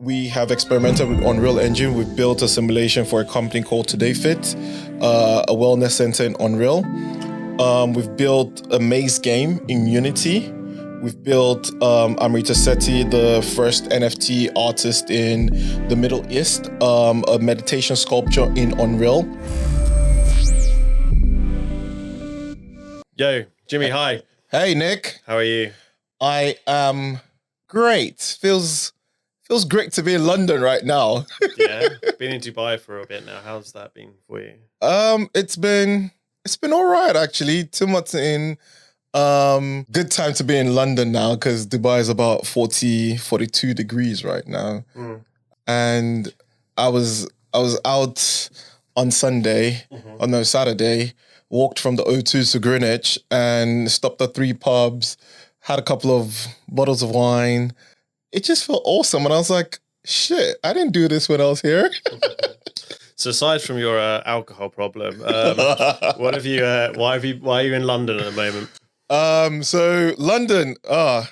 We have experimented with Unreal Engine. We've built a simulation for a company called Today Fit, a wellness center in Unreal. We've built a maze game in Unity. We've built Amrita Sethi, the first NFT artist in the Middle East, a meditation sculpture in Unreal. Yo, Jimmy, hi. Hey, Nick. How are you? I am great. Feels great to be in London right now. Yeah, been in Dubai for a bit now. How's that been for you? It's been all right actually. 2 months in. Good time to be in London now because Dubai is about 42 degrees right now. And I was out on Sunday, Saturday, walked from the O2 to Greenwich and stopped at 3 pubs, had a couple of bottles of wine. It just felt awesome. And I was like, shit, I didn't do this when I was here. So aside from your alcohol problem, what have you? Why are you in London at the moment? So London, a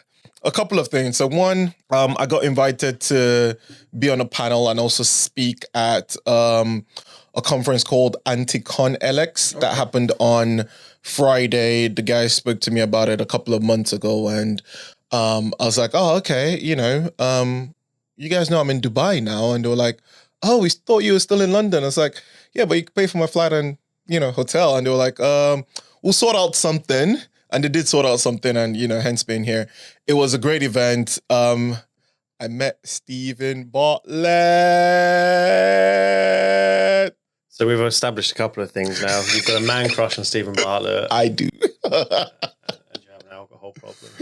couple of things. So one, I got invited to be on a panel and also speak at a conference called AntiCon LX that happened on Friday. The guy spoke to me about it a couple of months ago, and I was like, oh, okay, you guys know I'm in Dubai now. And they were like, oh, we thought you were still in London. I was like, yeah, but you can pay for my flight and, hotel. And they were like, we'll sort out something. And they did sort out something and, hence being here. It was a great event. I met Stephen Bartlett. So we've established a couple of things now. You've got a man crush on Stephen Bartlett. I do. And you have an alcohol problem.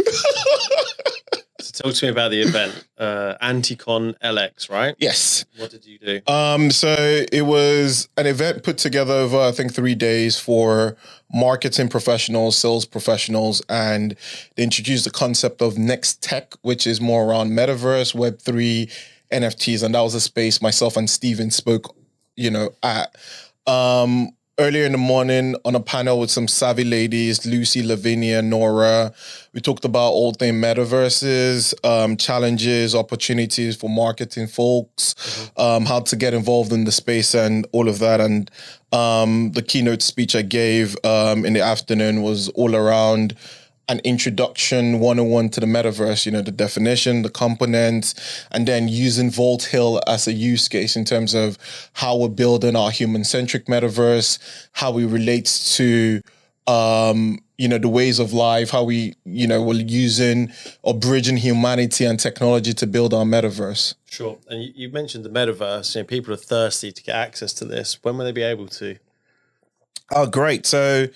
So talk to me about the event. AntiCon LX, right? Yes. What did you do? So it was an event put together over, I think, 3 days for marketing professionals, sales professionals, and they introduced the concept of Next Tech, which is more around Metaverse, Web3, NFTs, and that was a space myself and Steven spoke, at. Earlier in the morning on a panel with some savvy ladies, Lucy, Lavinia, Nora. We talked about all things metaverses, challenges, opportunities for marketing folks, how to get involved in the space and all of that. And the keynote speech I gave in the afternoon was all around an introduction 101 to the metaverse, the definition, the components, and then using Vault Hill as a use case in terms of how we're building our human-centric metaverse, how we relate to, the ways of life, how we're using or bridging humanity and technology to build our metaverse. Sure. And you mentioned the metaverse. People are thirsty to get access to this. When will they be able to? Oh, great. So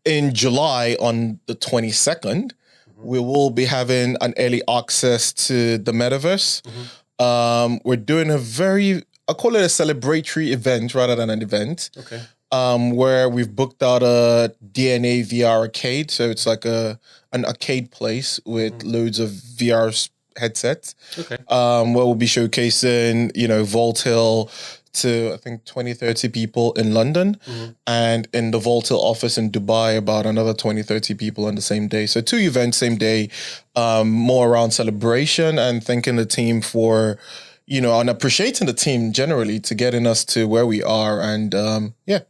in July, on the 22nd, we will be having an early access to the metaverse. We're doing I call it a celebratory event rather than an event. Okay. Where we've booked out a DNA VR arcade. So it's like an arcade place with loads of VR headsets. Okay. Where we'll be showcasing, Vault Hill to, I think, 20, 30 people in London, and in the Vault Hill office in Dubai, about another 20, 30 people on the same day. So 2 events, same day, more around celebration and thanking the team for, and appreciating the team generally to getting us to where we are. And yeah.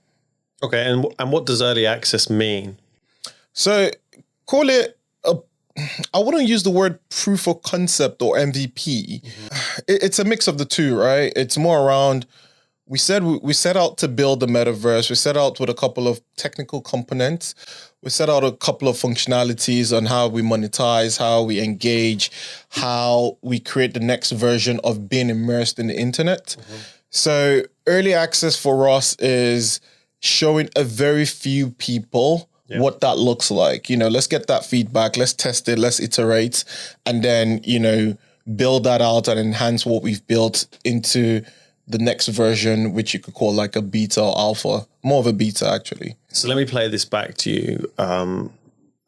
Okay. And what does early access mean? So call it, I wouldn't use the word proof of concept or MVP. It's a mix of the two, right? It's more around, we set out to build the metaverse. We set out with a couple of technical components. We set out a couple of functionalities on how we monetize, how we engage, how we create the next version of being immersed in the internet. So early access for us is showing a very few people what that looks like. Let's get that feedback. Let's test it. Let's iterate. And then, build that out and enhance what we've built into the next version, which you could call like a beta or alpha, more of a beta actually. So let me play this back to you and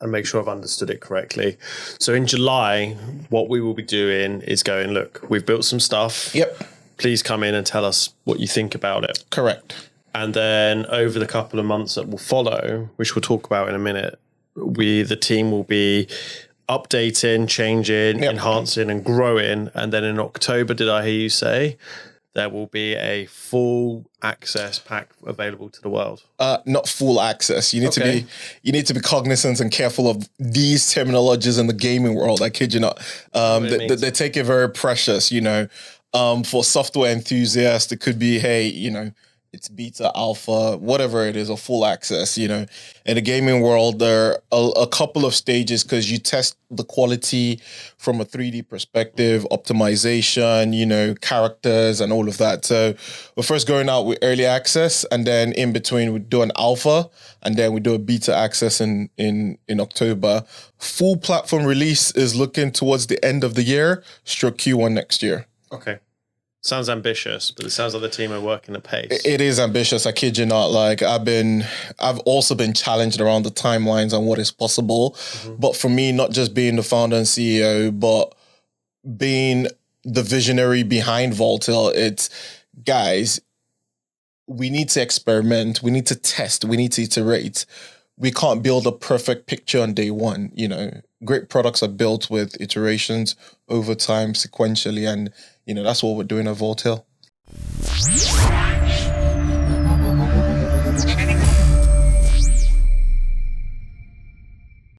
make sure I've understood it correctly. So in July, what we will be doing is going, look, we've built some stuff. Yep. Please come in and tell us what you think about it. Correct. And then over the couple of months that will follow, which we'll talk about in a minute, the team will be updating, changing, Yep. enhancing, and growing. And then in October, did I hear you say there will be a full access pack available to the world? Not full access. You need Okay. you need to be cognizant and careful of these terminologies in the gaming world. I kid you not. They take it very precious. For software enthusiasts, it could be, hey, it's beta, alpha, whatever it is, or full access. In the gaming world, there are a couple of stages because you test the quality from a 3D perspective, optimization, characters and all of that. So we're first going out with early access, and then in between we do an alpha, and then we do a beta access in October. Full platform release is looking towards the end of the year, stroke Q1 next year. Okay. Sounds ambitious, but it sounds like the team are working at pace. It is ambitious. I kid you not. Like I've also been challenged around the timelines and what is possible. Mm-hmm. But for me, not just being the founder and CEO, but being the visionary behind Voltail, it's, guys, we need to experiment. We need to test. We need to iterate. We can't build a perfect picture on day one. Great products are built with iterations over time, sequentially, and that's what we're doing at Voltail.